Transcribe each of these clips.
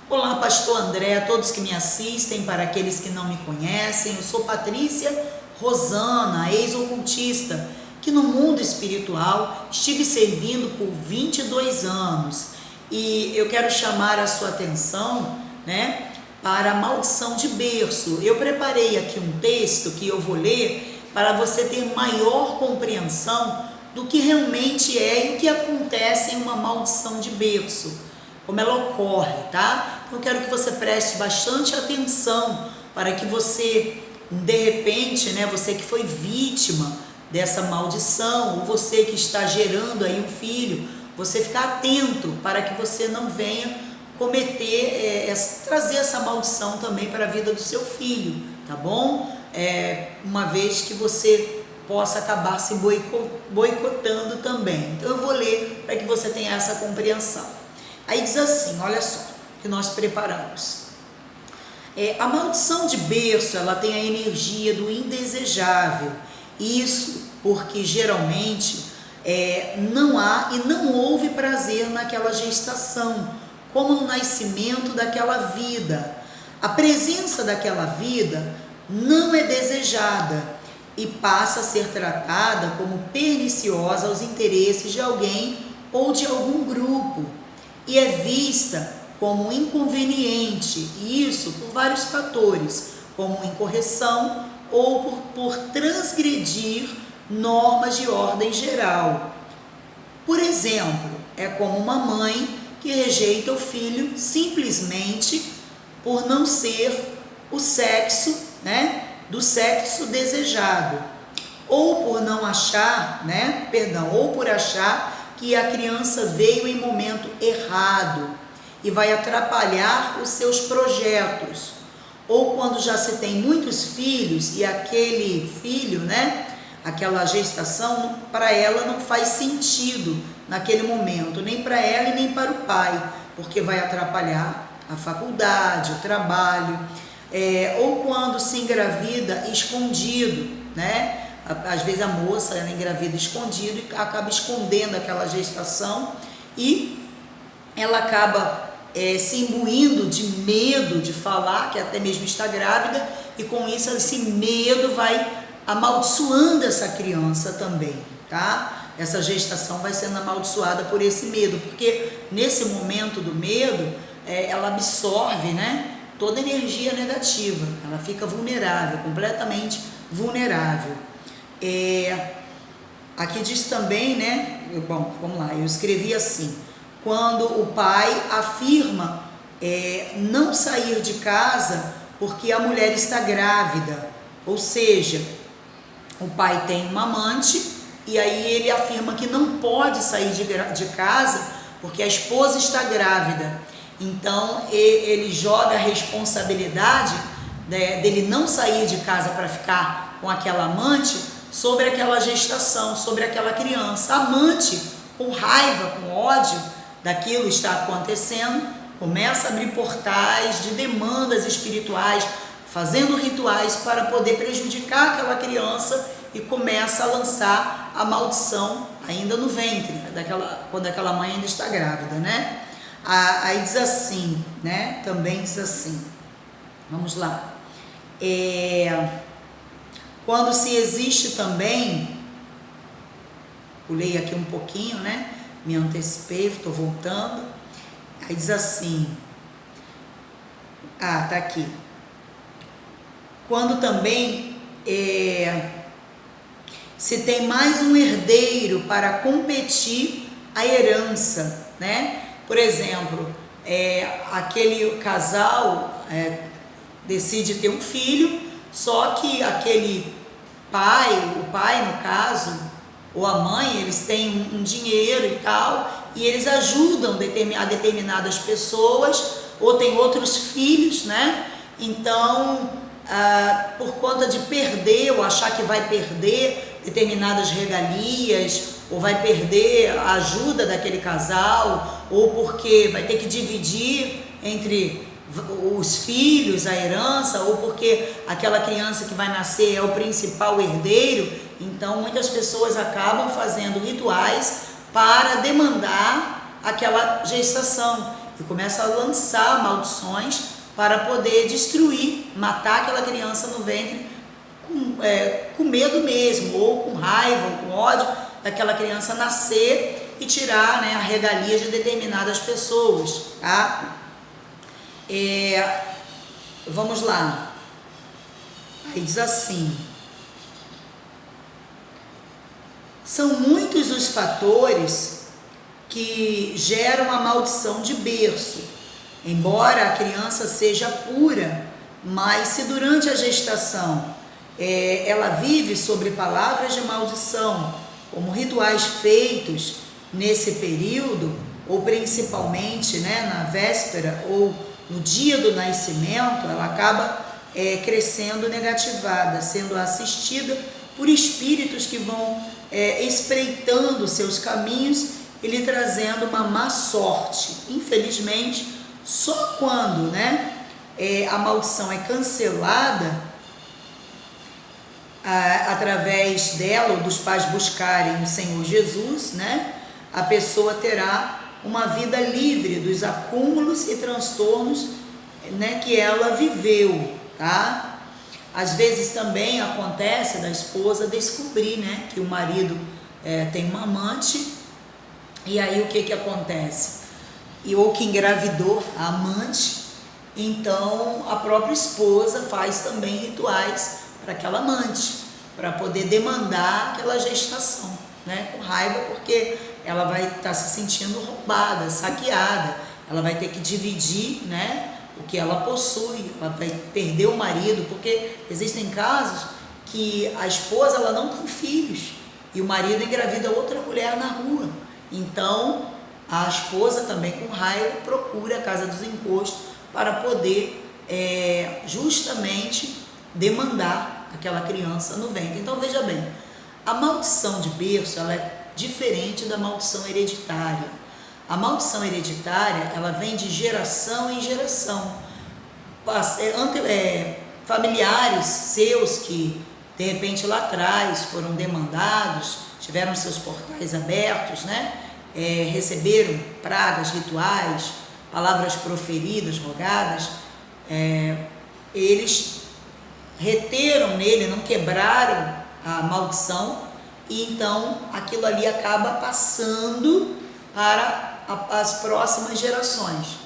Olá, pastor André, a todos que me assistem, para aqueles que não me conhecem, eu sou Patrícia Rosana, ex-ocultista, que no mundo espiritual estive servindo por 22 anos. E eu quero chamar a sua atenção, para a maldição de berço. Eu preparei aqui um texto que eu vou ler para você ter maior compreensão do que realmente é e o que acontece em uma maldição de berço, como ela ocorre, tá? Então eu quero que você preste bastante atenção para que você, de repente, você que foi vítima dessa maldição, ou você que está gerando aí um filho, você ficar atento para que você não venha cometer, trazer essa maldição também para a vida do seu filho, tá bom? Uma vez que você possa acabar se boicotando também. Então eu vou ler para que você tenha essa compreensão. Aí diz assim, olha só, que nós preparamos. A maldição de berço, ela tem a energia do indesejável. Isso porque geralmente não há e não houve prazer naquela gestação, como no nascimento daquela vida. A presença daquela vida não é desejada e passa a ser tratada como perniciosa aos interesses de alguém ou de algum grupo. E é vista como inconveniente, e isso por vários fatores, como incorreção ou por transgredir normas de ordem geral. Por exemplo, é como uma mãe que rejeita o filho simplesmente por não ser o sexo, do sexo desejado, ou por não achar, ou por achar que a criança veio em momento errado e vai atrapalhar os seus projetos, ou quando já se tem muitos filhos e aquele filho, aquela gestação, para ela não faz sentido naquele momento, nem para ela e nem para o pai, porque vai atrapalhar a faculdade, o trabalho, ou quando se engravida escondido, às vezes a moça ela engravida escondido e acaba escondendo aquela gestação e ela acaba se imbuindo de medo de falar que até mesmo está grávida, e com isso esse medo vai amaldiçoando essa criança também, tá? Essa gestação vai sendo amaldiçoada por esse medo, porque nesse momento do medo ela absorve, toda energia negativa, ela fica vulnerável, completamente vulnerável. Aqui diz também, bom, vamos lá, eu escrevi assim: quando o pai afirma não sair de casa porque a mulher está grávida, ou seja, o pai tem uma amante e aí ele afirma que não pode sair de casa porque a esposa está grávida. Então ele joga a responsabilidade dele não sair de casa para ficar com aquela amante sobre aquela gestação, sobre aquela criança. A amante, com raiva, com ódio daquilo que está acontecendo, começa a abrir portais de demandas espirituais, fazendo rituais para poder prejudicar aquela criança, e começa a lançar a maldição ainda no ventre, quando aquela mãe ainda está grávida, Aí diz assim, também diz assim, vamos lá, quando se existe também, pulei aqui um pouquinho, me antecipei, estou voltando, aí diz assim, tá aqui, quando também se tem mais um herdeiro para competir a herança, Por exemplo, aquele casal decide ter um filho, só que aquele o pai no caso, ou a mãe, eles têm um dinheiro e tal, e eles ajudam a determinadas pessoas, ou tem outros filhos, Então, por conta de perder, ou achar que vai perder determinadas regalias, ou vai perder a ajuda daquele casal, ou porque vai ter que dividir entre os filhos a herança, ou porque aquela criança que vai nascer é o principal herdeiro. Então muitas pessoas acabam fazendo rituais para demandar aquela gestação. e começa a lançar maldições para poder destruir, matar aquela criança no ventre com medo mesmo, ou com raiva, ou com ódio daquela criança nascer e tirar, né, a regalia de determinadas pessoas, tá? Vamos lá. Aí diz assim: são muitos os fatores que geram a maldição de berço. Embora a criança seja pura, mas se durante a gestação ela vive sobre palavras de maldição, como rituais feitos nesse período, ou principalmente, né, na véspera ou no dia do nascimento, ela acaba crescendo negativada, sendo assistida por espíritos que vão espreitando seus caminhos e lhe trazendo uma má sorte. Infelizmente, só quando, né, a maldição é cancelada, através dela ou dos pais buscarem o Senhor Jesus, né, a pessoa terá uma vida livre dos acúmulos e transtornos, né, que ela viveu, tá? Às vezes também acontece da esposa descobrir, né, que o marido tem uma amante, e aí o que acontece? Ou que engravidou a amante, então a própria esposa faz também rituais para aquela amante, para poder demandar aquela gestação, né, com raiva, porque ela vai estar se sentindo roubada, saqueada, ela vai ter que dividir, né, o que ela possui, ela vai perder o marido, porque existem casos que a esposa ela não tem filhos e o marido engravida outra mulher na rua, então a esposa também com raiva procura a casa dos encostos para poder justamente demandar aquela criança no ventre. Então veja bem, a maldição de berço ela é diferente da maldição hereditária. A maldição hereditária ela vem de geração em geração. Familiares seus que de repente lá atrás foram demandados, tiveram seus portais abertos, né? Receberam pragas, rituais, palavras proferidas, rogadas, eles reteram nele, não quebraram a maldição, e então aquilo ali acaba passando para as próximas gerações.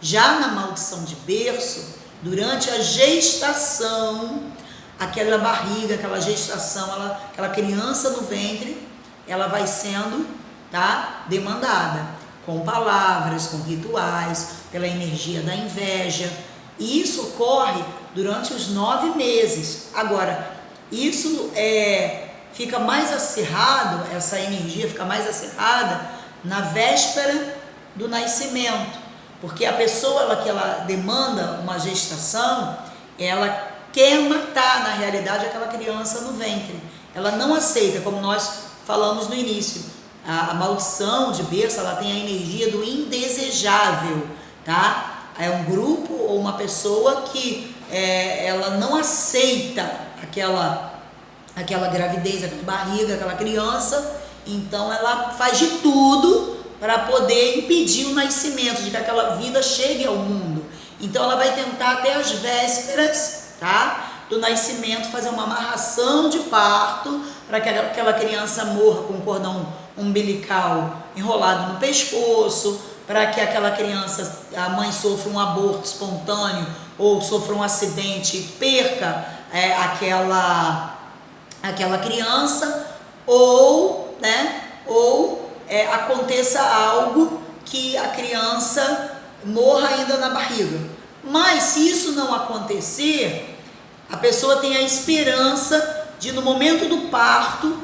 Já na maldição de berço, durante a gestação, aquela barriga, aquela gestação, aquela criança no ventre, ela vai sendo, tá, demandada com palavras, com rituais, pela energia da inveja, e isso ocorre durante os 9 meses. Agora, isso fica mais acirrado, essa energia fica mais acirrada na véspera do nascimento, porque a pessoa que ela demanda uma gestação, ela quer matar, na realidade, aquela criança no ventre. Ela não aceita, como nós falamos no início, a maldição de berço, ela tem a energia do indesejável, tá? É um grupo ou uma pessoa que ela não aceita aquela gravidez, aquela barriga, aquela criança, então ela faz de tudo para poder impedir o nascimento, de que aquela vida chegue ao mundo. Então ela vai tentar até as vésperas, tá, do nascimento fazer uma amarração de parto para que aquela criança morra com um cordão umbilical enrolado no pescoço, para que aquela criança, a mãe sofra um aborto espontâneo ou sofra um acidente e perca aquela criança, ou aconteça algo que a criança morra ainda na barriga. Mas se isso não acontecer, a pessoa tem a esperança de, no momento do parto,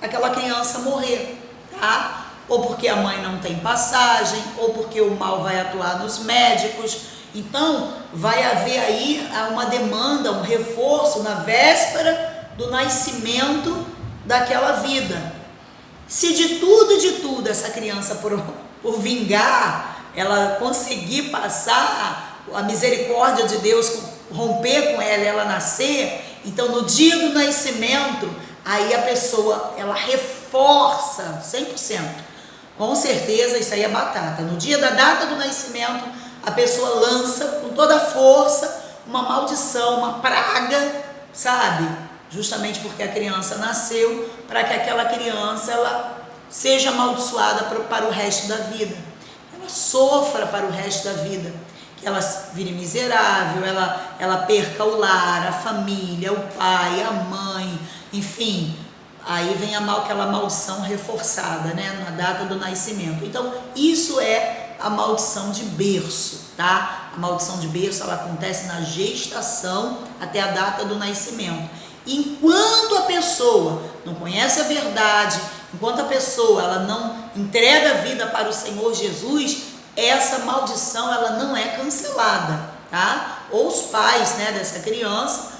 aquela criança morrer, tá? Ou porque a mãe não tem passagem, ou porque o mal vai atuar nos médicos. Então, vai haver aí uma demanda, um reforço na véspera do nascimento daquela vida. Se de tudo essa criança, por vingar, ela conseguir passar, a misericórdia de Deus romper com ela nascer, então no dia do nascimento, aí a pessoa, ela reforça 100% Com certeza isso aí é batata. No dia da data do nascimento, a pessoa lança com toda a força uma maldição, uma praga, sabe? Justamente porque a criança nasceu, para que aquela criança ela seja amaldiçoada para o resto da vida. Ela sofra para o resto da vida. Que ela vire miserável, ela perca o lar, a família, o pai, a mãe, enfim. Aí vem aquela maldição reforçada, né, na data do nascimento. Então, isso é a maldição de berço, tá? A maldição de berço, ela acontece na gestação até a data do nascimento. Enquanto a pessoa não conhece a verdade, enquanto a pessoa ela não entrega a vida para o Senhor Jesus, essa maldição ela não é cancelada, tá? Ou os pais, né, dessa criança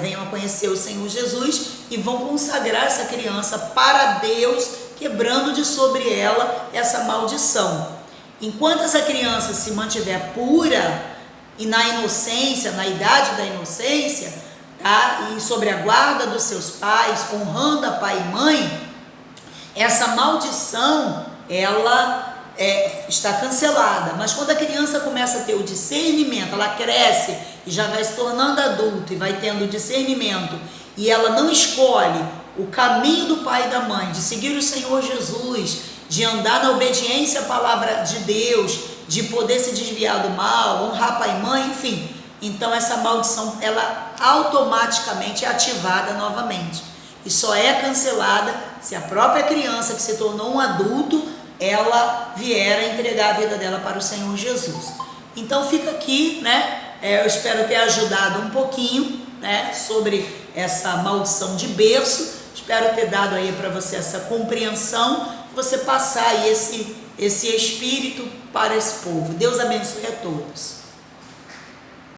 venham a conhecer o Senhor Jesus e vão consagrar essa criança para Deus, quebrando de sobre ela essa maldição. Enquanto essa criança se mantiver pura e na inocência, na idade da inocência, tá? E sobre a guarda dos seus pais, honrando a pai e mãe, essa maldição ela está cancelada. Mas quando a criança começa a ter o discernimento, ela cresce e já vai se tornando adulto e vai tendo discernimento, e ela não escolhe o caminho do pai e da mãe, de seguir o Senhor Jesus, de andar na obediência à palavra de Deus, de poder se desviar do mal, honrar pai e mãe, enfim, então essa maldição ela automaticamente é ativada novamente, e só é cancelada se a própria criança que se tornou um adulto ela vier a entregar a vida dela para o Senhor Jesus. Então fica aqui, né? Eu espero ter ajudado um pouquinho, né, sobre essa maldição de berço. Espero ter dado aí para você essa compreensão, você passar aí esse espírito para esse povo. Deus abençoe a todos.